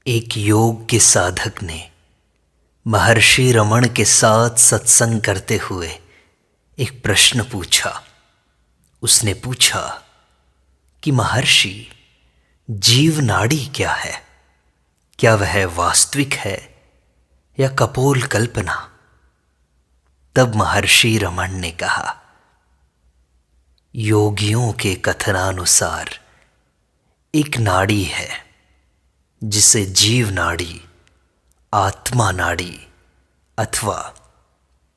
एक योग के साधक ने महर्षि रमण के साथ सत्संग करते हुए एक प्रश्न पूछा। उसने पूछा कि महर्षि, जीव नाड़ी क्या है? क्या वह वास्तविक है या कपोल कल्पना? तब महर्षि रमण ने कहा, योगियों के कथनानुसार एक नाड़ी है जिसे जीव नाड़ी, आत्मा नाड़ी अथवा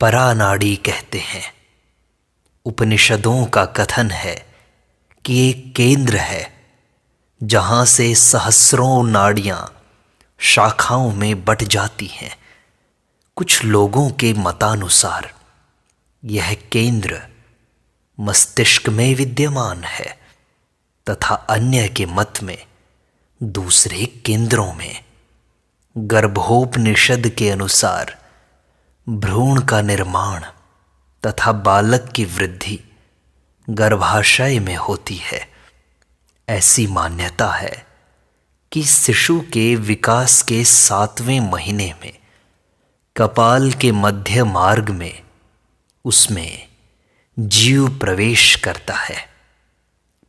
परानाड़ी कहते हैं। उपनिषदों का कथन है कि एक केंद्र है जहां से सहस्रों नाड़ियां शाखाओं में बट जाती हैं। कुछ लोगों के मतानुसार यह केंद्र मस्तिष्क में विद्यमान है तथा अन्य के मत में दूसरे केंद्रों में। गर्भोपनिषद के अनुसार भ्रूण का निर्माण तथा बालक की वृद्धि गर्भाशय में होती है। ऐसी मान्यता है कि शिशु के विकास के 7वें महीने में कपाल के मध्य मार्ग में उसमें जीव प्रवेश करता है।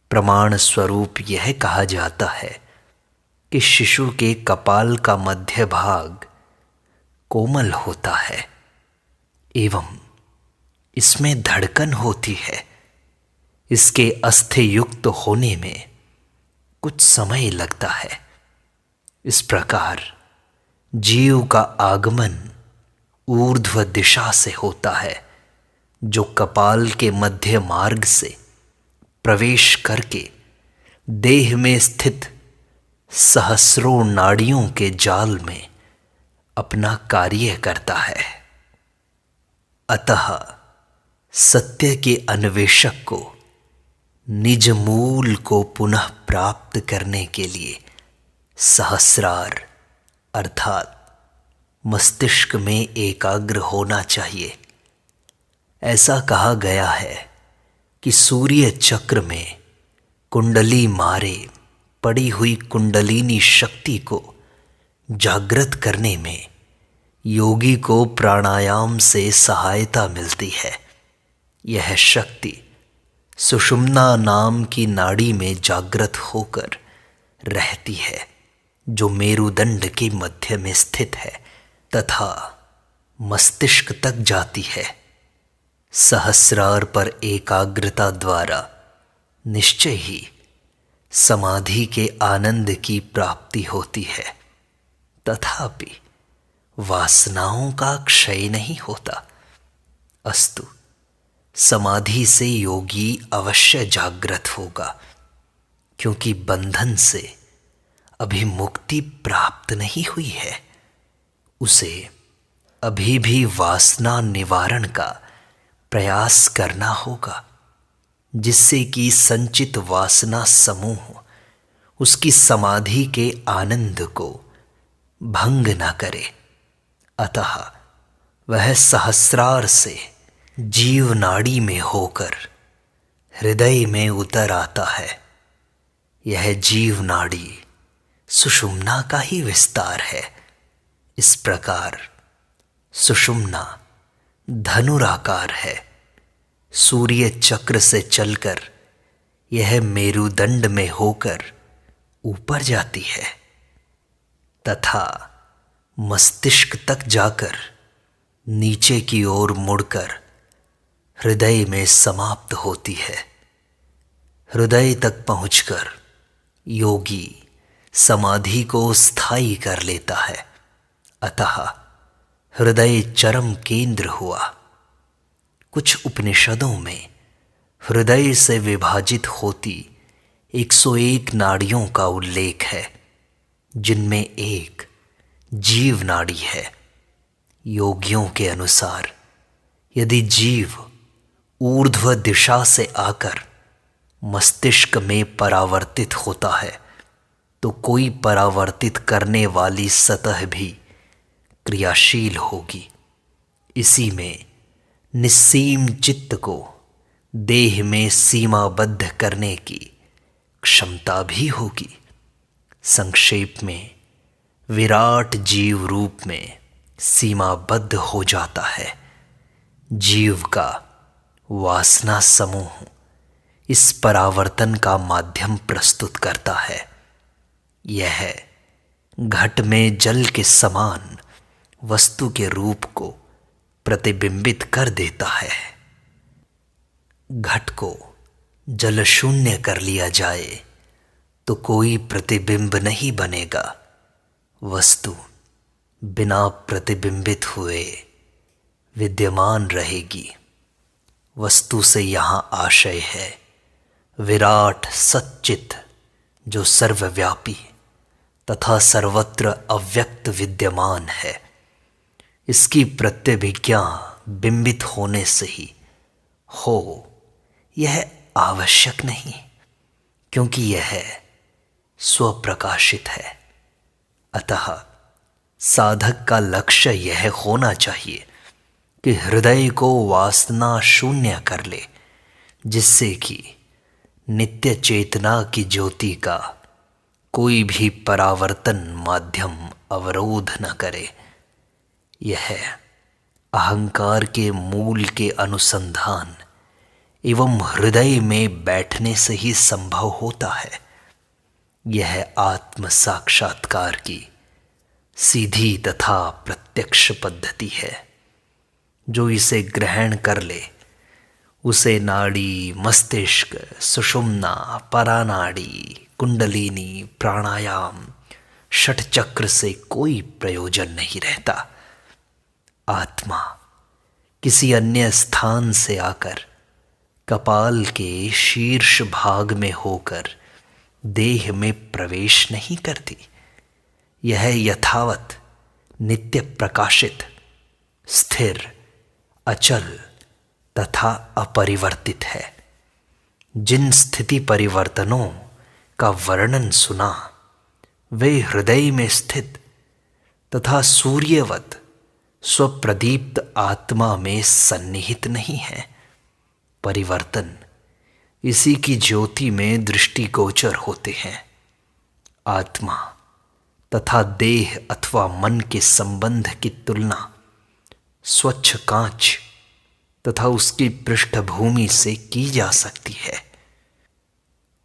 प्रमाण स्वरूप यह कहा जाता है कि शिशु के कपाल का मध्य भाग कोमल होता है एवं इसमें धड़कन होती है। इसके अस्थि युक्त होने में कुछ समय लगता है। इस प्रकार जीव का आगमन ऊर्ध्व दिशा से होता है, जो कपाल के मध्य मार्ग से प्रवेश करके देह में स्थित सहस्रों नाड़ियों के जाल में अपना कार्य करता है। अतः सत्य के अन्वेषक को निज मूल को पुनः प्राप्त करने के लिए सहस्रार अर्थात मस्तिष्क में एकाग्र होना चाहिए। ऐसा कहा गया है कि सूर्य चक्र में कुंडली मारे पड़ी हुई कुंडलिनी शक्ति को जागृत करने में योगी को प्राणायाम से सहायता मिलती है। यह शक्ति सुषुम्ना नाम की नाड़ी में जागृत होकर रहती है, जो मेरुदंड के मध्य में स्थित है तथा मस्तिष्क तक जाती है। सहस्रार पर एकाग्रता द्वारा निश्चय ही समाधि के आनंद की प्राप्ति होती है, तथापि वासनाओं का क्षय नहीं होता। अस्तु, समाधि से योगी अवश्य जागृत होगा, क्योंकि बंधन से अभी मुक्ति प्राप्त नहीं हुई है। उसे अभी भी वासना निवारण का प्रयास करना होगा, जिससे कि संचित वासना समूह उसकी समाधि के आनंद को भंग न करे। अतः वह सहस्रार से जीव नाड़ी में होकर हृदय में उतर आता है। यह जीव नाड़ी सुषुम्ना का ही विस्तार है। इस प्रकार सुषुम्ना धनुराकार है। सूर्य चक्र से चलकर यह मेरुदंड में होकर ऊपर जाती है तथा मस्तिष्क तक जाकर नीचे की ओर मुड़कर हृदय में समाप्त होती है। हृदय तक पहुंचकर योगी समाधि को स्थायी कर लेता है। अतः हृदय चरम केंद्र हुआ। कुछ उपनिषदों में हृदय से विभाजित होती 101 नाड़ियों का उल्लेख है, जिनमें एक जीव नाड़ी है। योगियों के अनुसार यदि जीव ऊर्ध्व दिशा से आकर मस्तिष्क में परावर्तित होता है, तो कोई परावर्तित करने वाली सतह भी क्रियाशील होगी। इसी में निस्सीम चित्त को देह में सीमाबद्ध करने की क्षमता भी होगी। संक्षेप में विराट जीव रूप में सीमाबद्ध हो जाता है। जीव का वासना समूह इस परावर्तन का माध्यम प्रस्तुत करता है। यह घट में जल के समान वस्तु के रूप को प्रतिबिंबित कर देता है। घट को जल शून्य कर लिया जाए तो कोई प्रतिबिंब नहीं बनेगा। वस्तु बिना प्रतिबिंबित हुए विद्यमान रहेगी। वस्तु से यहाँ आशय है विराट सच्चित, जो सर्वव्यापी तथा सर्वत्र अव्यक्त विद्यमान है। इसकी प्रत्यभिज्ञा बिंबित होने से ही हो, यह आवश्यक नहीं, क्योंकि यह स्वप्रकाशित है। अतः साधक का लक्ष्य यह होना चाहिए कि हृदय को वासना शून्य कर ले, जिससे कि नित्य चेतना की ज्योति का कोई भी परावर्तन माध्यम अवरोध न करे। यह अहंकार के मूल के अनुसंधान एवं हृदय में बैठने से ही संभव होता है। यह आत्म साक्षात्कार की सीधी तथा प्रत्यक्ष पद्धति है। जो इसे ग्रहण कर ले उसे नाड़ी, मस्तिष्क, सुषुम्ना, परानाड़ी, कुंडलिनी, प्राणायाम, षटचक्र से कोई प्रयोजन नहीं रहता। आत्मा किसी अन्य स्थान से आकर कपाल के शीर्ष भाग में होकर देह में प्रवेश नहीं करती। यह यथावत नित्य प्रकाशित, स्थिर, अचल तथा अपरिवर्तित है। जिन स्थिति परिवर्तनों का वर्णन सुना वे हृदय में स्थित तथा सूर्यवत स्वप्रदीप्त आत्मा में सन्निहित नहीं है। परिवर्तन इसी की ज्योति में दृष्टिगोचर होते हैं। आत्मा तथा देह अथवा मन के संबंध की तुलना स्वच्छ कांच तथा उसकी पृष्ठभूमि से की जा सकती है।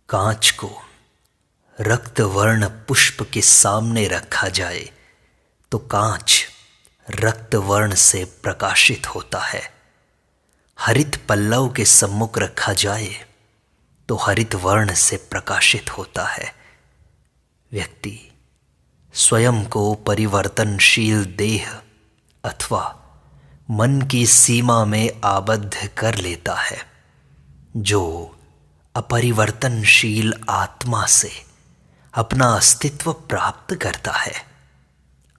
कांच को रक्तवर्ण पुष्प के सामने रखा जाए तो कांच रक्तवर्ण से प्रकाशित होता है। हरित पल्लव के सम्मुख रखा जाए तो हरित वर्ण से प्रकाशित होता है। व्यक्ति स्वयं को परिवर्तनशील देह अथवा मन की सीमा में आबद्ध कर लेता है। जो अपरिवर्तनशील आत्मा से अपना अस्तित्व प्राप्त करता है।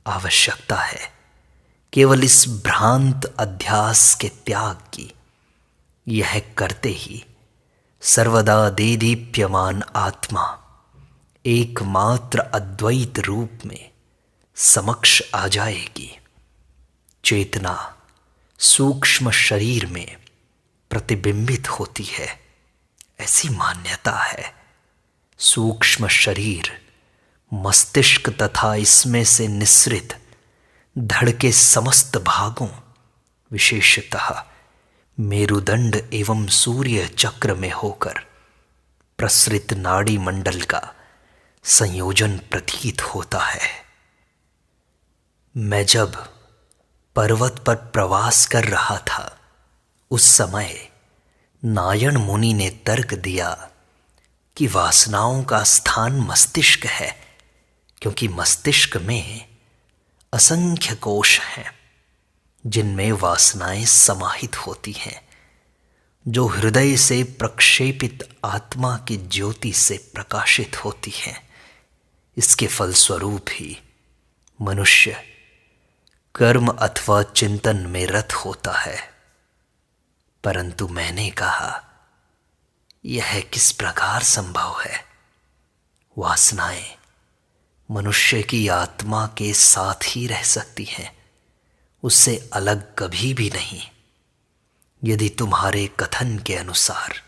आवश्यकता है केवल इस भ्रांत अध्यास के त्याग की। यह करते ही सर्वदा देदीप्यमान आत्मा एकमात्र अद्वैत रूप में समक्ष आ जाएगी। चेतना सूक्ष्म शरीर में प्रतिबिंबित होती है, ऐसी मान्यता है। सूक्ष्म शरीर मस्तिष्क तथा इसमें से निस्सृत धड़ के समस्त भागों, विशेषतः मेरुदंड एवं सूर्य चक्र में होकर प्रसृत नाड़ी मंडल का संयोजन प्रतीत होता है। मैं जब पर्वत पर प्रवास कर रहा था उस समय नायण मुनि ने तर्क दिया कि वासनाओं का स्थान मस्तिष्क है, क्योंकि मस्तिष्क में असंख्य कोश हैं जिनमें वासनाएं समाहित होती हैं, जो हृदय से प्रक्षेपित आत्मा की ज्योति से प्रकाशित होती हैं। इसके फलस्वरूप ही मनुष्य कर्म अथवा चिंतन में रत होता है। परंतु मैंने कहा, यह किस प्रकार संभव है? वासनाएं मनुष्य की आत्मा के साथ ही रह सकती हैं, उससे अलग कभी भी नहीं। यदि तुम्हारे कथन के अनुसार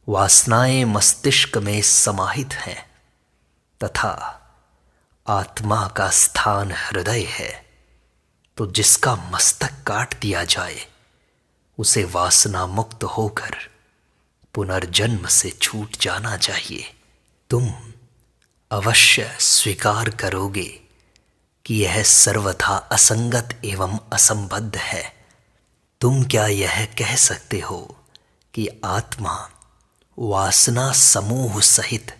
वासनाएं मस्तिष्क में समाहित हैं तथा आत्मा का स्थान हृदय है, तो जिसका मस्तक काट दिया जाए उसे वासना मुक्त होकर पुनर्जन्म से छूट जाना चाहिए। तुम अवश्य स्वीकार करोगे कि यह सर्वथा असंगत एवं असंबद्ध है। तुम क्या यह कह सकते हो कि आत्मा वासना समूह सहित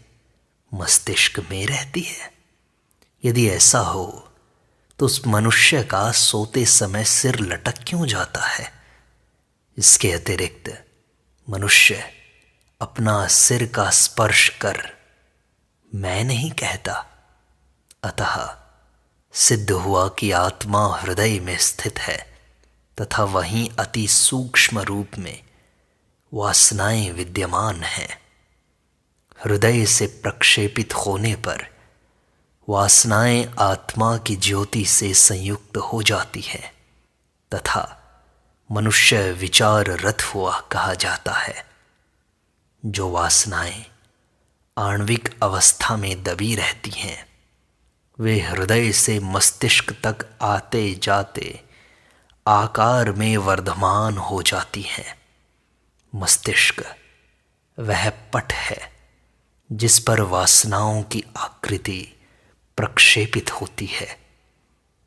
मस्तिष्क में रहती है? यदि ऐसा हो तो उस मनुष्य का सोते समय सिर लटक क्यों जाता है? इसके अतिरिक्त मनुष्य अपना सिर का स्पर्श कर मैं नहीं कहता, अतः सिद्ध हुआ कि आत्मा हृदय में स्थित है तथा वहीं अति सूक्ष्म रूप में वासनाएं विद्यमान हैं। हृदय से प्रक्षेपित होने पर वासनाएं आत्मा की ज्योति से संयुक्त हो जाती हैं तथा मनुष्य विचार रत हुआ कहा जाता है। जो वासनाएं आणविक अवस्था में दबी रहती हैं वे हृदय से मस्तिष्क तक आते जाते आकार में वर्धमान हो जाती हैं। मस्तिष्क वह पट है जिस पर वासनाओं की आकृति प्रक्षेपित होती है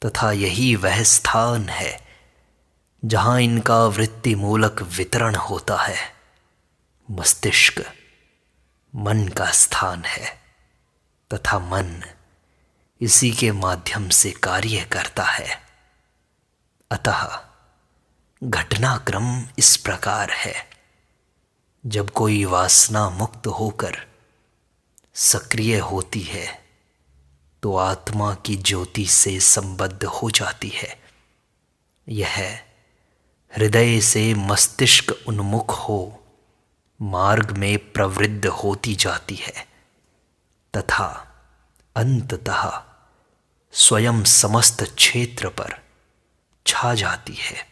तथा यही वह स्थान है जहां इनका वृत्ति मूलक वितरण होता है। मस्तिष्क मन का स्थान है तथा मन इसी के माध्यम से कार्य करता है। अतः घटनाक्रम इस प्रकार है। जब कोई वासना मुक्त होकर सक्रिय होती है तो आत्मा की ज्योति से संबद्ध हो जाती है। यह हृदय से मस्तिष्क उन्मुख हो मार्ग में प्रवृद्ध होती जाती है तथा अंततः स्वयं समस्त क्षेत्र पर छा जाती है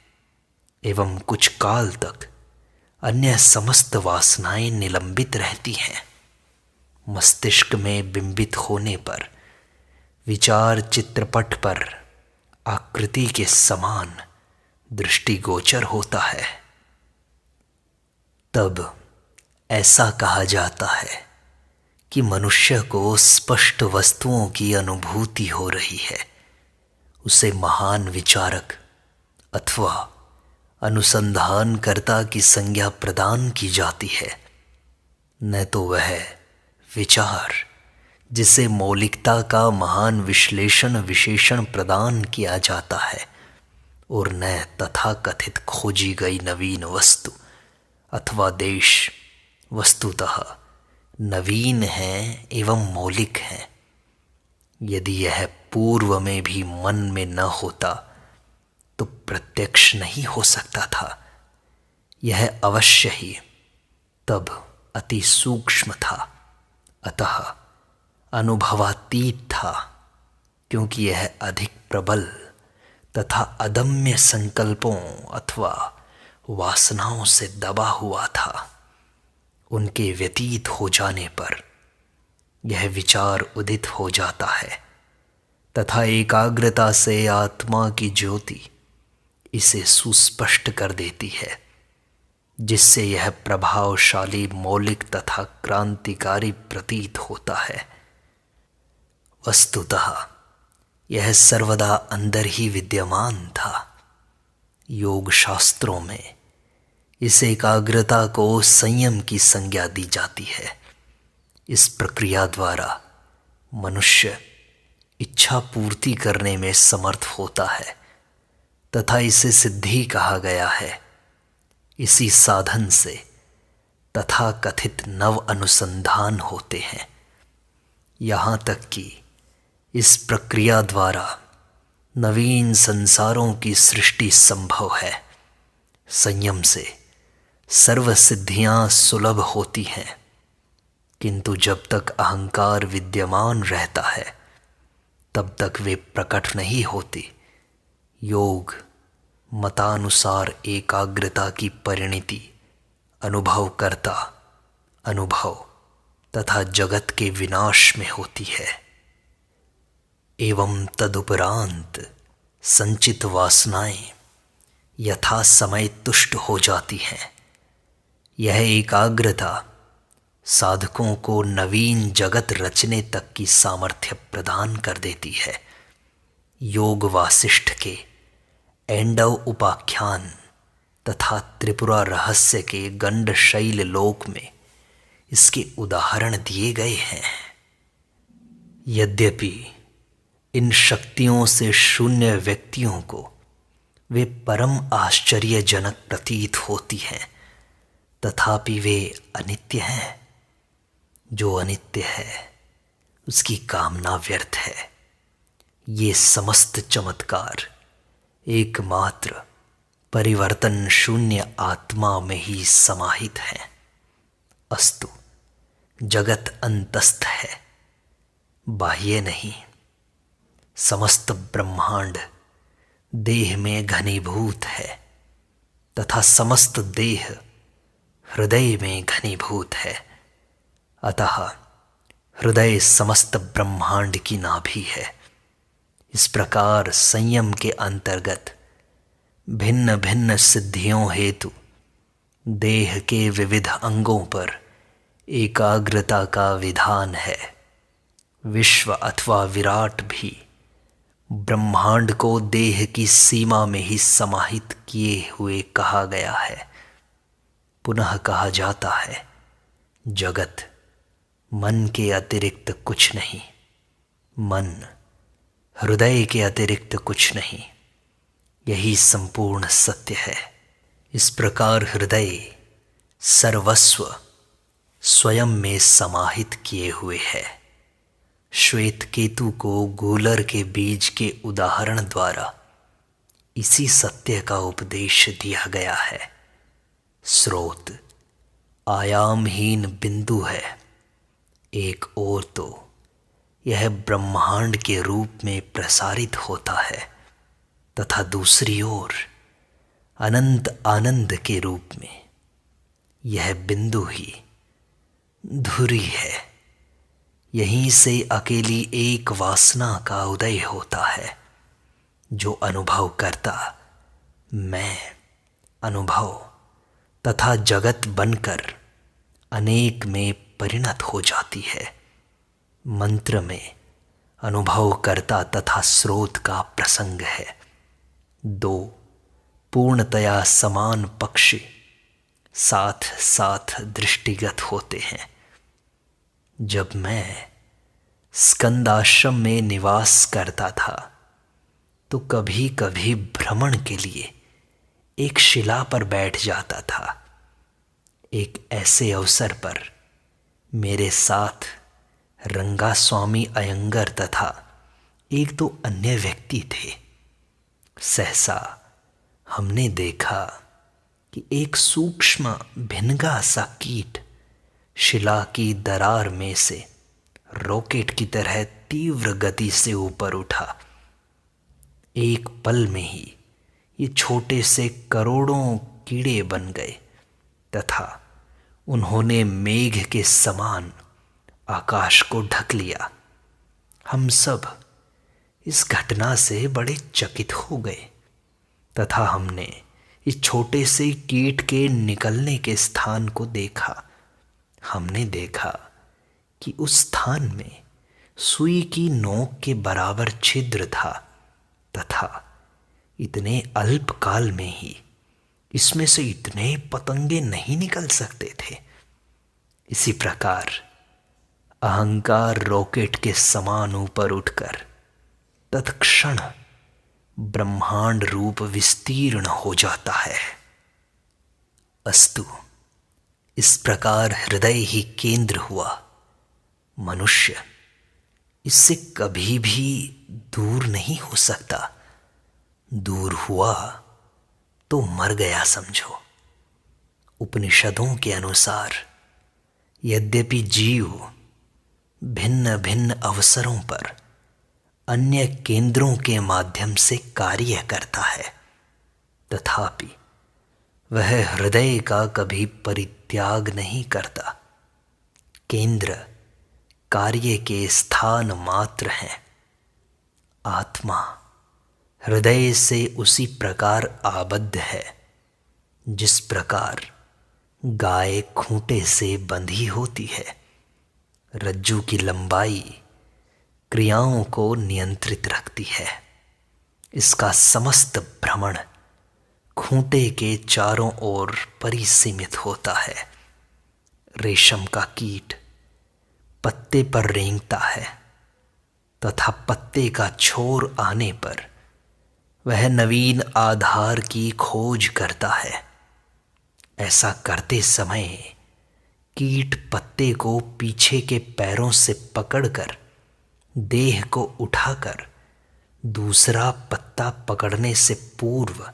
एवं कुछ काल तक अन्य समस्त वासनाएं निलंबित रहती हैं। मस्तिष्क में बिंबित होने पर विचार चित्रपट पर आकृति के समान दृष्टिगोचर होता है। तब ऐसा कहा जाता है कि मनुष्य को स्पष्ट वस्तुओं की अनुभूति हो रही है। उसे महान विचारक अथवा अनुसंधानकर्ता की संज्ञा प्रदान की जाती है, न तो वह विचार जिसे मौलिकता का महान विश्लेषण विशेषण प्रदान किया जाता है और न तथाकथित खोजी गई नवीन वस्तु अथवा देश वस्तुतः नवीन है एवं मौलिक है। यदि यह पूर्व में भी मन में न होता तो प्रत्यक्ष नहीं हो सकता था। यह अवश्य ही तब अति सूक्ष्म था, अतः अनुभवातीत था, क्योंकि यह अधिक प्रबल तथा अदम्य संकल्पों अथवा वासनाओं से दबा हुआ था। उनके व्यतीत हो जाने पर यह विचार उदित हो जाता है तथा एकाग्रता से आत्मा की ज्योति इसे सुस्पष्ट कर देती है, जिससे यह प्रभावशाली मौलिक तथा क्रांतिकारी प्रतीत होता है। वस्तुतः यह सर्वदा अंदर ही विद्यमान था। योग शास्त्रों में इस एकाग्रता को संयम की संज्ञा दी जाती है। इस प्रक्रिया द्वारा मनुष्य इच्छा पूर्ति करने में समर्थ होता है तथा इसे सिद्धि कहा गया है। इसी साधन से तथा कथित नव अनुसंधान होते हैं। यहाँ तक कि इस प्रक्रिया द्वारा नवीन संसारों की सृष्टि संभव है। संयम से सर्व सिद्धियां सुलभ होती हैं, किंतु जब तक अहंकार विद्यमान रहता है तब तक वे प्रकट नहीं होती। योग मतानुसार एकाग्रता की परिणति अनुभवकर्ता, अनुभव तथा जगत के विनाश में होती है। एवं तदुपरांत संचित वासनाएं यथा समय तुष्ट हो जाती हैं। यह एकाग्रता साधकों को नवीन जगत रचने तक की सामर्थ्य प्रदान कर देती है। योग वासिष्ठ के ऐंडव उपाख्यान तथा त्रिपुरा रहस्य के गंडशैल लोक में इसके उदाहरण दिए गए हैं। यद्यपि इन शक्तियों से शून्य व्यक्तियों को वे परम आश्चर्यजनक प्रतीत होती हैं, तथापि वे अनित्य हैं। जो अनित्य है उसकी कामना व्यर्थ है। ये समस्त चमत्कार एकमात्र परिवर्तन शून्य आत्मा में ही समाहित है। अस्तु, जगत अंतस्थ है, बाह्य नहीं। समस्त ब्रह्मांड देह में घनीभूत है तथा समस्त देह हृदय में घनीभूत है। अतः हृदय समस्त ब्रह्मांड की नाभि है। इस प्रकार संयम के अंतर्गत भिन्न भिन्न सिद्धियों हेतु देह के विविध अंगों पर एकाग्रता का विधान है। विश्व अथवा विराट भी ब्रह्मांड को देह की सीमा में ही समाहित किए हुए कहा गया है। पुनः कहा जाता है, जगत मन के अतिरिक्त कुछ नहीं, मन हृदय के अतिरिक्त कुछ नहीं। यही संपूर्ण सत्य है। इस प्रकार हृदय सर्वस्व स्वयं में समाहित किए हुए है। श्वेत केतु को गूलर के बीज के उदाहरण द्वारा इसी सत्य का उपदेश दिया गया है। स्रोत आयामहीन बिंदु है। एक ओर तो यह ब्रह्मांड के रूप में प्रसारित होता है तथा दूसरी ओर अनंत आनंद के रूप में यह बिंदु ही धुरी है। यहीं से अकेली एक वासना का उदय होता है, जो अनुभव करता मैं, अनुभव तथा जगत बनकर अनेक में परिणत हो जाती है। मंत्र में अनुभव करता तथा स्रोत का प्रसंग है। दो पूर्णतया समान पक्षी साथ साथ दृष्टिगत होते हैं। जब मैं स्कंदाश्रम में निवास करता था तो कभी कभी भ्रमण के लिए एक शिला पर बैठ जाता था। एक ऐसे अवसर पर मेरे साथ रंगास्वामी अयंगर तथा एक दो अन्य व्यक्ति थे। सहसा हमने देखा कि एक सूक्ष्म भिनगा सा कीट शिला की दरार में से रॉकेट की तरह तीव्र गति से ऊपर उठा। एक पल में ही ये छोटे से करोड़ों कीड़े बन गए तथा उन्होंने मेघ के समान आकाश को ढक लिया। हम सब इस घटना से बड़े चकित हो गए तथा हमने इस छोटे से कीट के निकलने के स्थान को देखा। हमने देखा कि उस स्थान में सुई की नोक के बराबर छिद्र था तथा इतने अल्प काल में ही इसमें से इतने पतंगे नहीं निकल सकते थे। इसी प्रकार अहंकार रॉकेट के समान ऊपर उठकर तत्क्षण ब्रह्मांड रूप विस्तीर्ण हो जाता है। अस्तु, इस प्रकार हृदय ही केंद्र हुआ। मनुष्य इससे कभी भी दूर नहीं हो सकता। दूर हुआ तो मर गया समझो। उपनिषदों के अनुसार यद्यपि जीव भिन्न भिन्न अवसरों पर अन्य केंद्रों के माध्यम से कार्य करता है, तथापि वह हृदय का कभी परित्याग नहीं करता। केंद्र कार्य के स्थान मात्र हैं। आत्मा हृदय से उसी प्रकार आबद्ध है जिस प्रकार गाय खूंटे से बंधी होती है। रज्जू की लंबाई क्रियाओं को नियंत्रित रखती है। इसका समस्त भ्रमण खूंटे के चारों ओर परिसीमित होता है। रेशम का कीट पत्ते पर रेंगता है तथा पत्ते का छोर आने पर वह नवीन आधार की खोज करता है। ऐसा करते समय कीट पत्ते को पीछे के पैरों से पकड़कर देह को उठाकर दूसरा पत्ता पकड़ने से पूर्व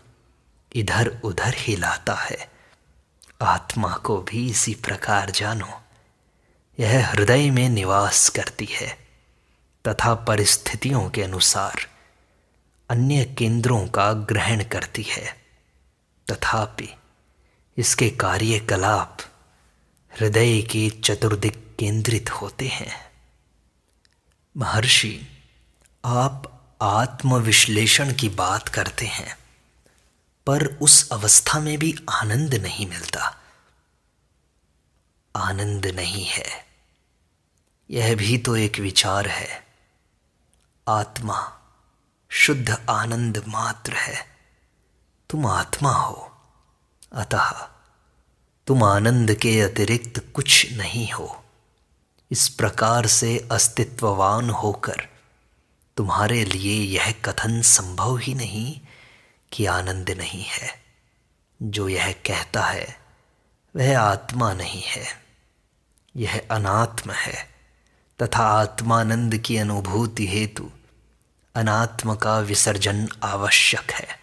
इधर उधर हिलाता है। आत्मा को भी इसी प्रकार जानो। यह हृदय में निवास करती है तथा परिस्थितियों के अनुसार अन्य केंद्रों का ग्रहण करती है। तथापि इसके कार्यकलाप हृदय के चतुर्दिक केंद्रित होते हैं। महर्षि, आप आत्मविश्लेषण की बात करते हैं, पर उस अवस्था में भी आनंद नहीं मिलता। आनंद नहीं है, यह भी तो एक विचार है। आत्मा शुद्ध आनंद मात्र है। तुम आत्मा हो, अतः तुम आनंद के अतिरिक्त कुछ नहीं हो। इस प्रकार से अस्तित्ववान होकर तुम्हारे लिए यह कथन संभव ही नहीं कि आनंद नहीं है। जो यह कहता है वह आत्मा नहीं है, यह अनात्म है तथा आत्मानंद की अनुभूति हेतु अनात्म का विसर्जन आवश्यक है।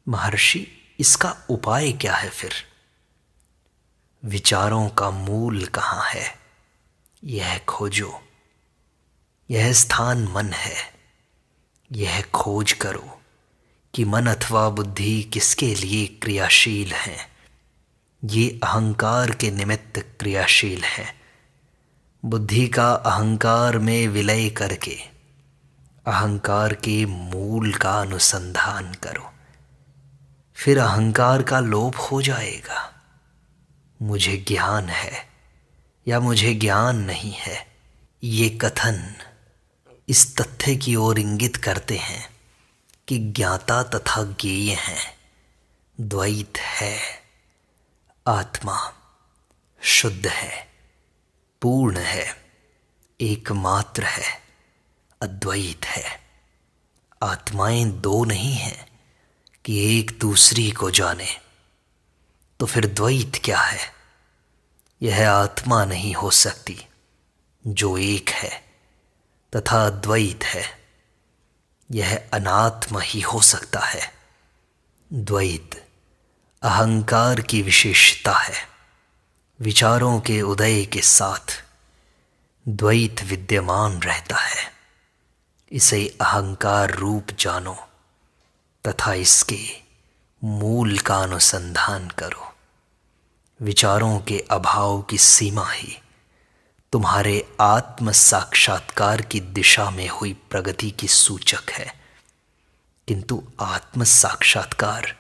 महर्षि, इसका उपाय क्या है फिर? विचारों का मूल कहाँ है, यह खोजो। यह स्थान मन है। यह खोज करो कि मन अथवा बुद्धि किसके लिए क्रियाशील हैं। ये अहंकार के निमित्त क्रियाशील है। बुद्धि का अहंकार में विलय करके अहंकार के मूल का अनुसंधान करो, फिर अहंकार का लोप हो जाएगा। मुझे ज्ञान है या मुझे ज्ञान नहीं है, ये कथन इस तथ्य की ओर इंगित करते हैं कि ज्ञाता तथा ज्ञेय हैं, द्वैत है। आत्मा शुद्ध है, पूर्ण है, एकमात्र है, अद्वैत है। आत्माएं दो नहीं हैं कि एक दूसरी को जाने। तो फिर द्वैत क्या है? यह आत्मा नहीं हो सकती जो एक है, तथा अद्वैत है, यह अनात्मा ही हो सकता है। द्वैत अहंकार की विशेषता है। विचारों के उदय के साथ द्वैत विद्यमान रहता है। इसे अहंकार रूप जानो तथा इसके मूल का अनुसंधान करो। विचारों के अभाव की सीमा ही तुम्हारे आत्म साक्षात्कार की दिशा में हुई प्रगति की सूचक है। किंतु आत्म साक्षात्कार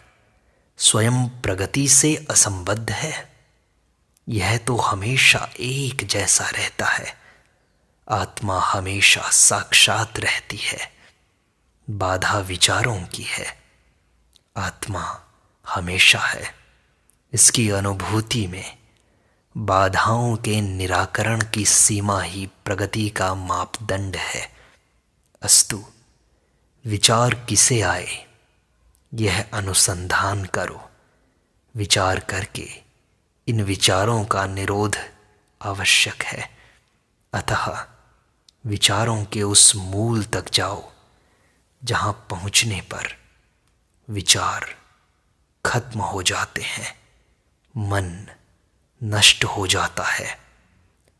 स्वयं प्रगति से असंबद्ध है। यह तो हमेशा एक जैसा रहता है। आत्मा हमेशा साक्षात रहती है। बाधा विचारों की है, आत्मा हमेशा है। इसकी अनुभूति में बाधाओं के निराकरण की सीमा ही प्रगति का मापदंड है। अस्तु, विचार किसे आए, यह अनुसंधान करो। विचार करके इन विचारों का निरोध आवश्यक है। अतः विचारों के उस मूल तक जाओ जहाँ पहुँचने पर विचार खत्म हो जाते हैं, मन नष्ट हो जाता है,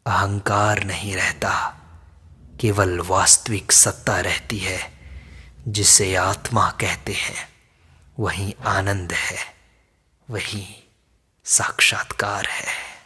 अहंकार नहीं रहता, केवल वास्तविक सत्ता रहती है जिसे आत्मा कहते हैं। वही आनंद है, वही साक्षात्कार है।